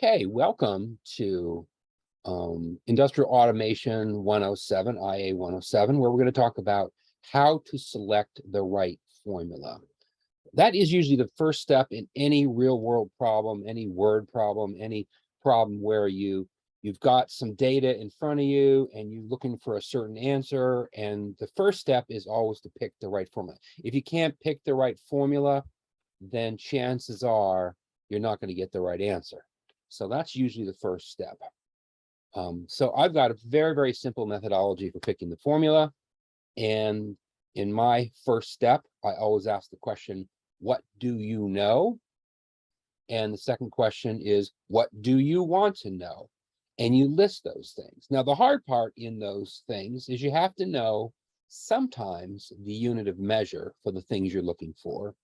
Okay, welcome to Industrial Automation 107, IA 107, where we're going to talk about how to select the right formula. That is usually the first step in any real world problem, any word problem, any problem where you've got some data in front of you and you're looking for a certain answer. And the first step is always to pick the right formula. If you can't pick the right formula, then chances are you're not going to get the right answer. So that's usually the first step. So I've got a very, very simple methodology for picking the formula. And in my first step, I always ask the question, what do you know? And the second question is, what do you want to know? And you list those things. Now, the hard part in those things is you have to know sometimes the unit of measure for the things you're looking for.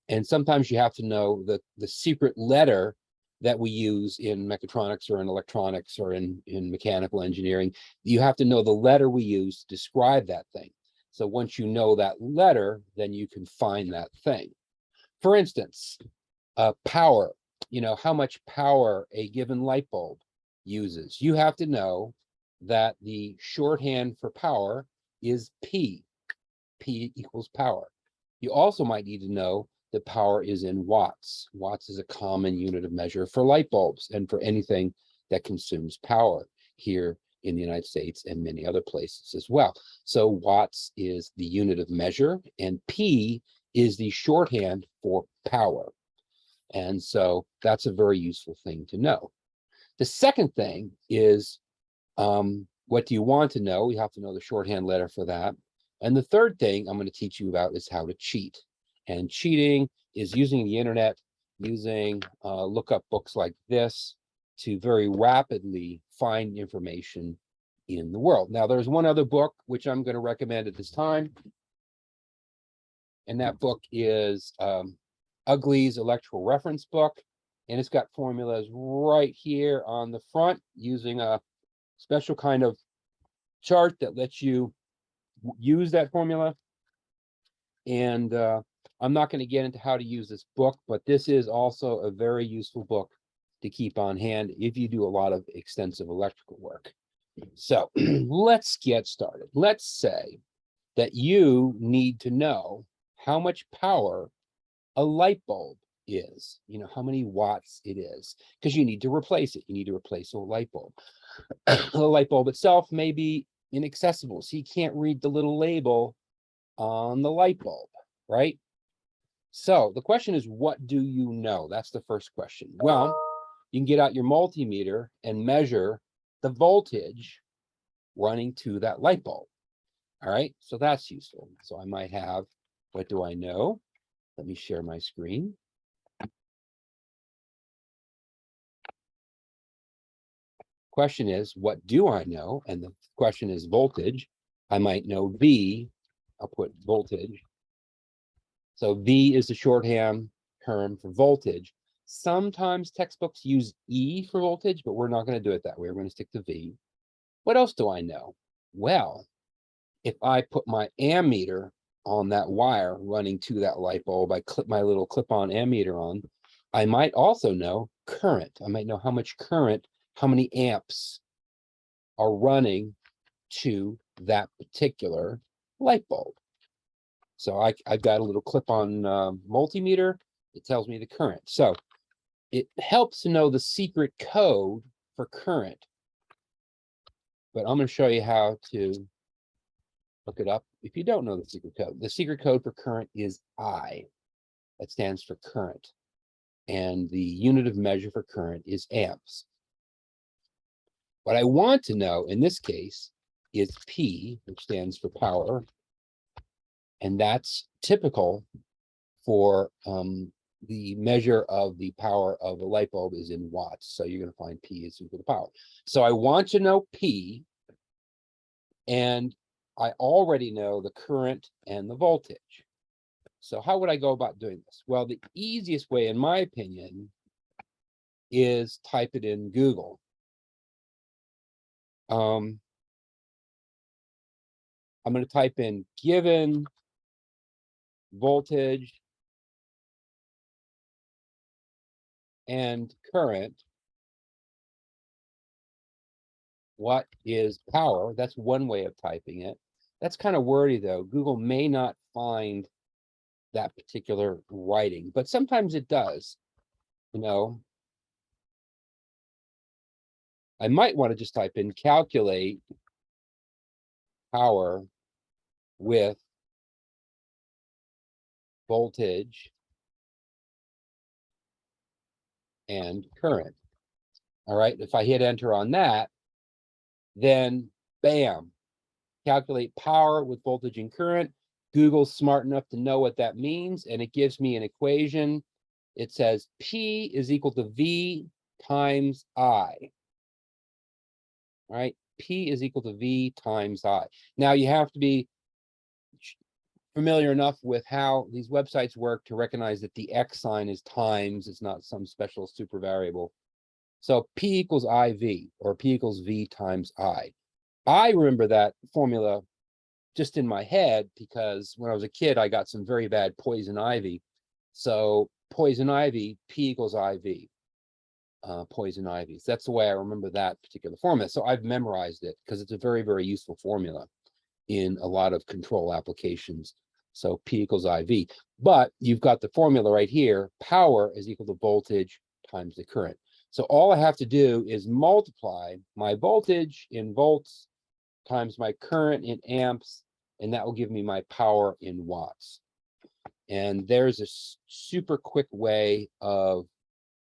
And sometimes you have to know the secret letter that we use in mechatronics or in electronics or in mechanical engineering. You have to know the letter we use to describe that thing. So once you know that letter, then you can find that thing. For instance, power, how much power a given light bulb uses. You have to know that the shorthand for power is P. P equals power. You also might need to know the power is in watts. Watts is a common unit of measure for light bulbs and for anything that consumes power here in the United States and many other places as well. So watts is the unit of measure and P is the shorthand for power. And so that's a very useful thing to know. The second thing is, what do you want to know? You have to know the shorthand letter for that. And the third thing I'm going to teach you about is how to cheat. And cheating is using the internet, using lookup books like this to very rapidly find information in the world. Now, there's one other book which I'm going to recommend at this time. And that book is Ugly's Electrical Reference Book. And it's got formulas right here on the front using a special kind of chart that lets you use that formula. And I'm not going to get into how to use this book, but this is also a very useful book to keep on hand if you do a lot of extensive electrical work. So let's get started. Let's say that you need to know how much power a light bulb is, how many watts it is, because you need to replace it. You need to replace a light bulb. The light bulb itself may be inaccessible, so you can't read the little label on the light bulb, right? So the question is, what do you know? That's the first question. Well, you can get out your multimeter and measure the voltage running to that light bulb. All right, so that's useful. So I might have, what do I know? Let me share my screen. Question is, what do I know? And the question is voltage. I might know V. I'll put voltage. So V is the shorthand term for voltage. Sometimes textbooks use E for voltage, but we're not going to do it that way. We're going to stick to V. What else do I know? Well, if I put my ammeter on that wire running to that light bulb, I clip my little clip-on ammeter on, I might also know current. I might know how much current, how many amps are running to that particular light bulb. So I've got a little clip-on multimeter. It tells me the current. So it helps to know the secret code for current. But I'm going to show you how to look it up if you don't know the secret code. The secret code for current is I. That stands for current. And the unit of measure for current is amps. What I want to know in this case is P, which stands for power. And that's typical for the measure of the power of a light bulb is in watts. So you're going to find P is equal to power. So I want to know P, and I already know the current and the voltage. So how would I go about doing this? Well, the easiest way, in my opinion, is type it in Google. I'm going to type in given voltage and current what is power? That's one way of typing it. That's kind of wordy though. Google may not find that particular writing, but sometimes it does. You know, I might want to just type in calculate power with voltage and current. All right, if I hit enter on that, then bam, calculate power with voltage and current. Google's smart enough to know what that means, and it gives me an equation. It says P is equal to V times I. All right, P is equal to V times I. Now you have to be familiar enough with how these websites work to recognize that the X sign is times, it's not some special super variable. So P equals IV, or P equals V times I. I remember that formula just in my head because when I was a kid, I got some very bad poison ivy. So poison ivy, P equals IV, poison ivy. So that's the way I remember that particular formula. So I've memorized it because it's a very, very useful formula in a lot of control applications. So P equals IV. But you've got the formula right here. Power is equal to voltage times the current. So all I have to do is multiply my voltage in volts times my current in amps, and that will give me my power in watts. And there's a super quick way of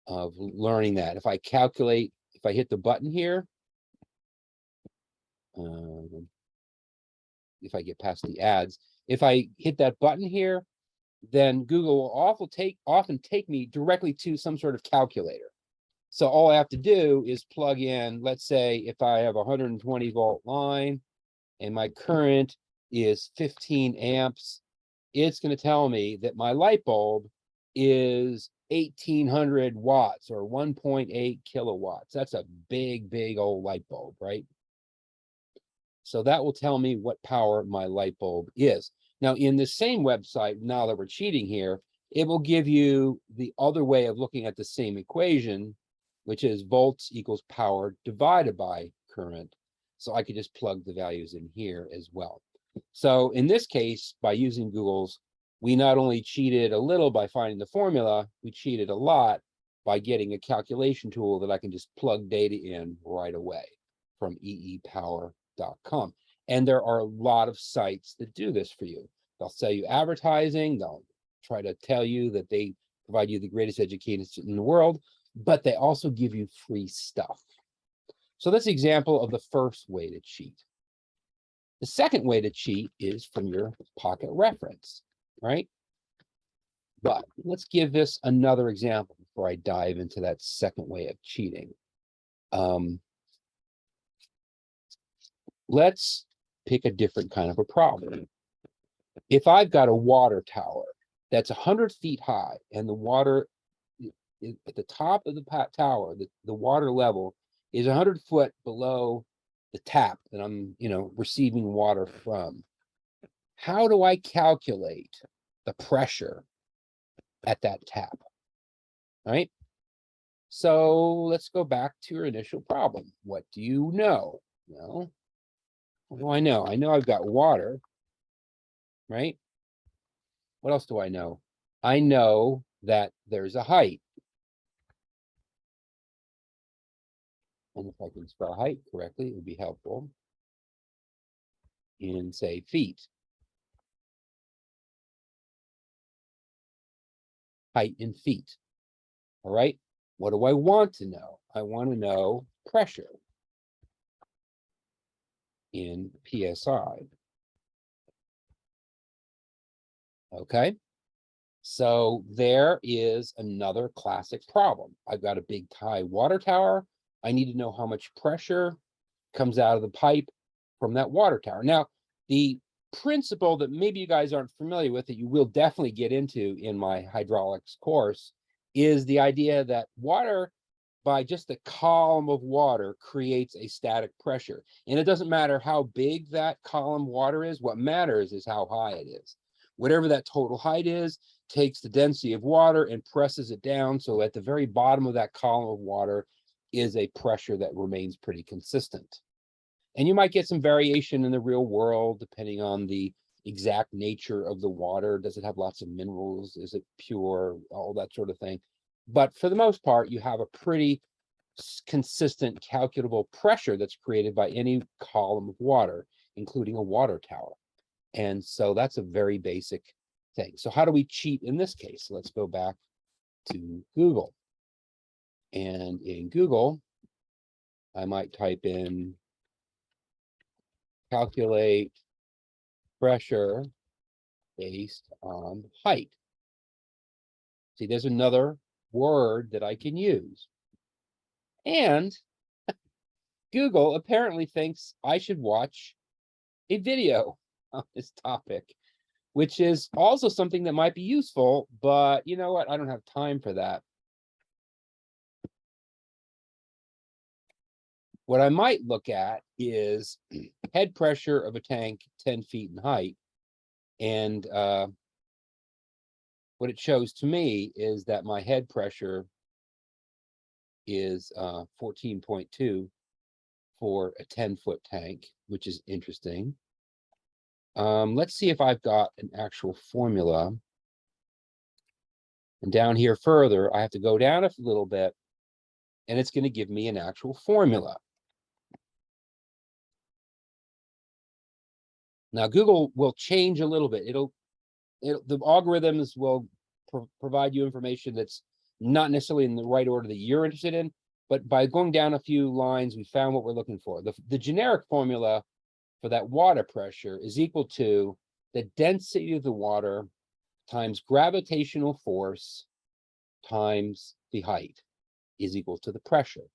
learning that. If I calculate, if I hit the button here, if I get past the ads, if I hit that button here, then Google will often take me directly to some sort of calculator. So all I have to do is plug in, let's say if I have a 120 volt line and my current is 15 amps, it's going to tell me that my light bulb is 1800 watts or 1.8 kilowatts. That's a big, big old light bulb, right? So that will tell me what power my light bulb is. Now, in the same website, now that we're cheating here, it will give you the other way of looking at the same equation, which is volts equals power divided by current. So I could just plug the values in here as well. So in this case, by using Google's, we not only cheated a little by finding the formula, we cheated a lot by getting a calculation tool that I can just plug data in right away from eepower.com. And there are a lot of sites that do this for you. They'll sell you advertising. They'll try to tell you that they provide you the greatest education in the world, but they also give you free stuff. So that's an example of the first way to cheat. The second way to cheat is from your pocket reference, right? But let's give this another example before I dive into that second way of cheating. Let's pick a different kind of a problem. If I've got a water tower that's 100 feet high and the water at the top of the tower, the water level is 100 foot below the tap that I'm, receiving water from, how do I calculate the pressure at that tap? All right. So let's go back to your initial problem. What do you know? Well, what do I know? I know I've got water, right? What else do I know? I know that there's a height. And if I can spell height correctly, it would be helpful in, say, feet. Height in feet. All right. What do I want to know? I want to know pressure in PSI. Okay. So there is another classic problem. I've got a big high water tower. I need to know how much pressure comes out of the pipe from that water tower. Now, the principle that maybe you guys aren't familiar with that you will definitely get into in my hydraulics course is the idea that water, by just a column of water, creates a static pressure. And it doesn't matter how big that column water is. What matters is how high it is. Whatever that total height is, takes the density of water and presses it down. So at the very bottom of that column of water is a pressure that remains pretty consistent. And you might get some variation in the real world, depending on the exact nature of the water. Does it have lots of minerals? Is it pure? All that sort of thing. But for the most part, you have a pretty consistent calculable pressure that's created by any column of water, including a water tower. And so that's a very basic thing. So how do we cheat in this case? Let's go back to Google. And in Google, I might type in calculate pressure based on height. See, there's another word that I can use. And Google apparently thinks I should watch a video on this topic, which is also something that might be useful, but you know what? I don't have time for that. What I might look at is head pressure of a tank 10 feet in height. And what it shows to me is that my head pressure is 14.2 for a 10-foot tank, which is interesting. Let's see if I've got an actual formula. And down here further, I have to go down a little bit, and it's going to give me an actual formula. Now, Google will change a little bit. The algorithms will provide you information that's not necessarily in the right order that you're interested in, but by going down a few lines, we found what we're looking for. The generic formula for that water pressure is equal to the density of the water times gravitational force times the height is equal to the pressure.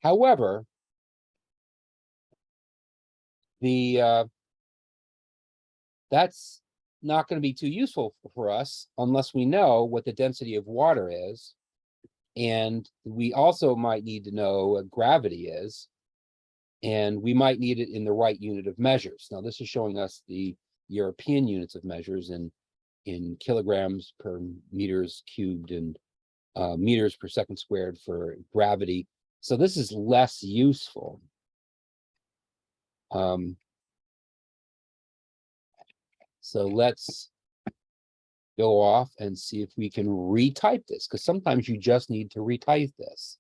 However, that's not going to be too useful for us unless we know what the density of water is. And we also might need to know what gravity is. And we might need it in the right unit of measures. Now, this is showing us the European units of measures in kilograms per meters cubed and meters per second squared for gravity. So this is less useful. So let's go off and see if we can retype this, because sometimes you just need to retype this.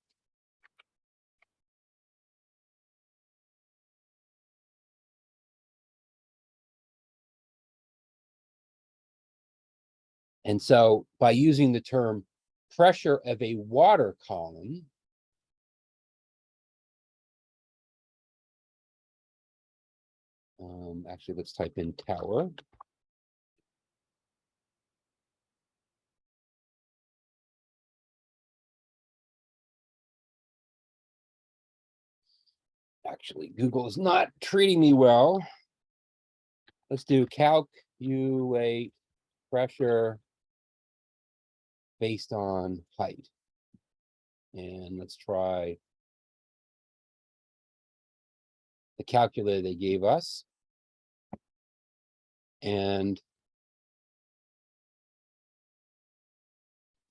And so by using the term pressure of a water column, actually, let's type in tower. Actually, Google is not treating me well. Let's do calculate pressure based on height. And let's try the calculator they gave us. And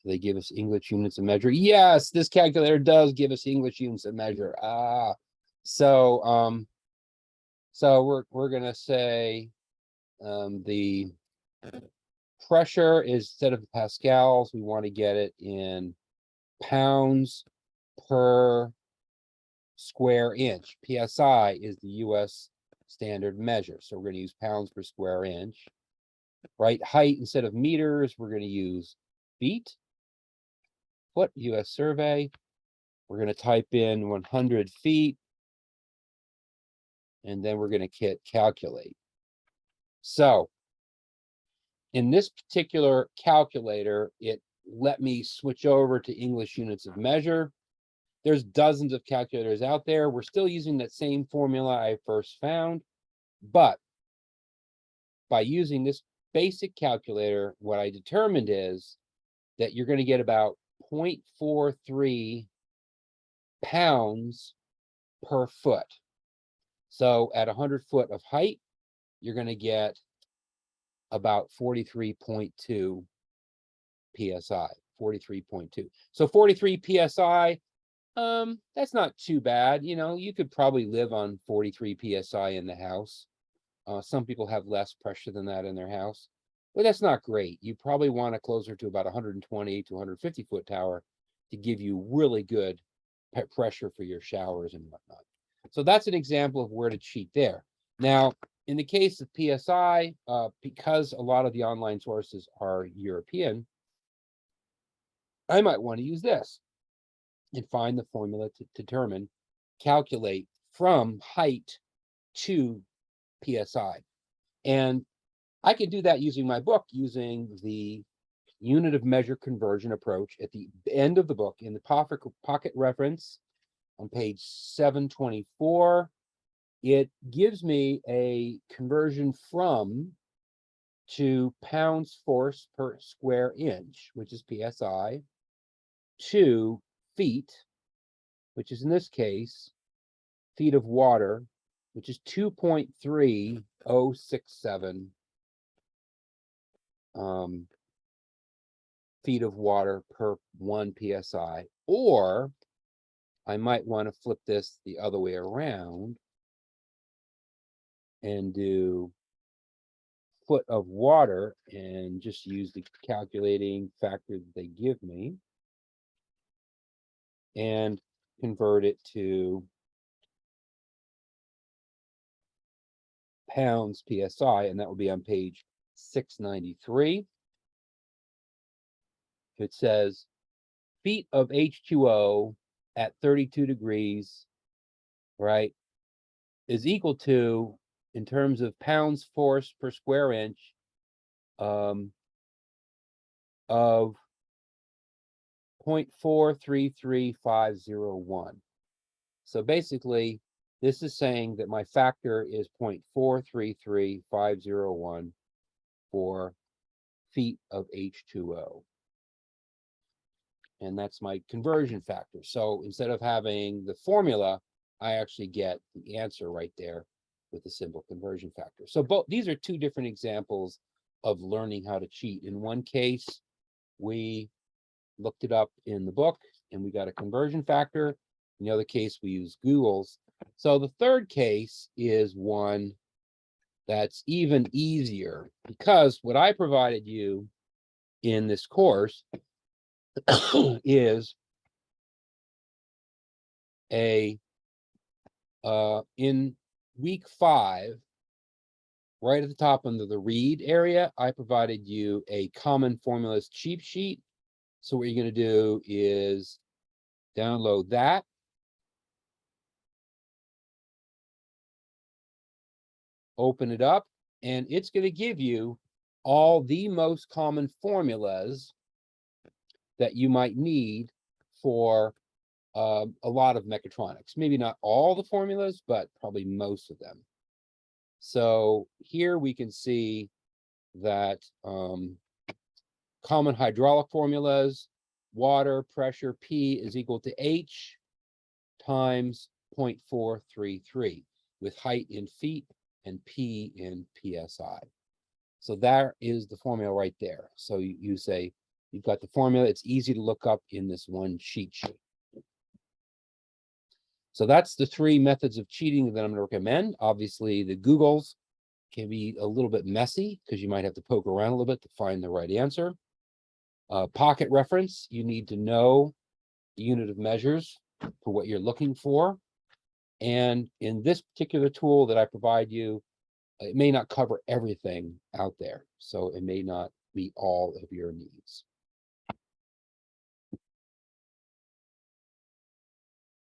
they give us English units of measure. Yes, this calculator does give us English units of measure. So we're gonna say the pressure is, instead of pascals, we want to get it in pounds per square inch. PSI is the US standard measure. So we're going to use pounds per square inch. Right? Height, instead of meters, we're going to use feet. Foot, US survey. We're going to type in 100 feet. And then we're going to hit calculate. So in this particular calculator, it let me switch over to English units of measure. There's dozens of calculators out there. We're still using that same formula I first found, but by using this basic calculator, what I determined is that you're going to get about 0.43 pounds per foot. So at 100 foot of height, you're going to get about 43.2 PSI, 43.2. So 43 PSI That's not too bad. You know, you could probably live on 43 psi in the house. Some people have less pressure than that in their house, but that's not great. You probably want it closer to about 120 to 150 foot tower to give you really good pressure for your showers and whatnot. So that's an example of where to cheat there. Now, in the case of PSI, because a lot of the online sources are European, I might want to use this and find the formula to determine, calculate from height to PSI. And I can do that using my book, using the unit of measure conversion approach at the end of the book in the pocket reference on page 724. It gives me a conversion from to pounds force per square inch, which is PSI, to feet, which is in this case, feet of water, which is 2.3067 feet of water per 1 PSI. Or I might want to flip this the other way around and do foot of water and just use the calculating factor that they give me and convert it to pounds PSI, and that will be on page 693. It says feet of H2O at 32 degrees, right, is equal to, in terms of pounds force per square inch, of 0.433501. So basically, this is saying that my factor is 0.433501 for feet of H2O. And that's my conversion factor. So instead of having the formula, I actually get the answer right there with the simple conversion factor. So both these are two different examples of learning how to cheat. In one case, we looked it up in the book and we got a conversion factor. In the other case, we use Google's. So the third case is one that's even easier, because what I provided you in this course is a in week 5, right at the top under the read area, I provided you a common formulas cheat sheet. So what you're going to do is download that. Open it up, and it's going to give you all the most common formulas that you might need for a lot of mechatronics. Maybe not all the formulas, but probably most of them. So here we can see that common hydraulic formulas, water pressure P is equal to H times 0.433, with height in feet and P in PSI. So that is the formula right there. So you say, you've got the formula. It's easy to look up in this one cheat sheet. So that's the 3 methods of cheating that I'm going to recommend. Obviously, the Googles can be a little bit messy because you might have to poke around a little bit to find the right answer. Pocket reference, you need to know the unit of measures for what you're looking for. And in this particular tool that I provide you, it may not cover everything out there. So it may not meet all of your needs.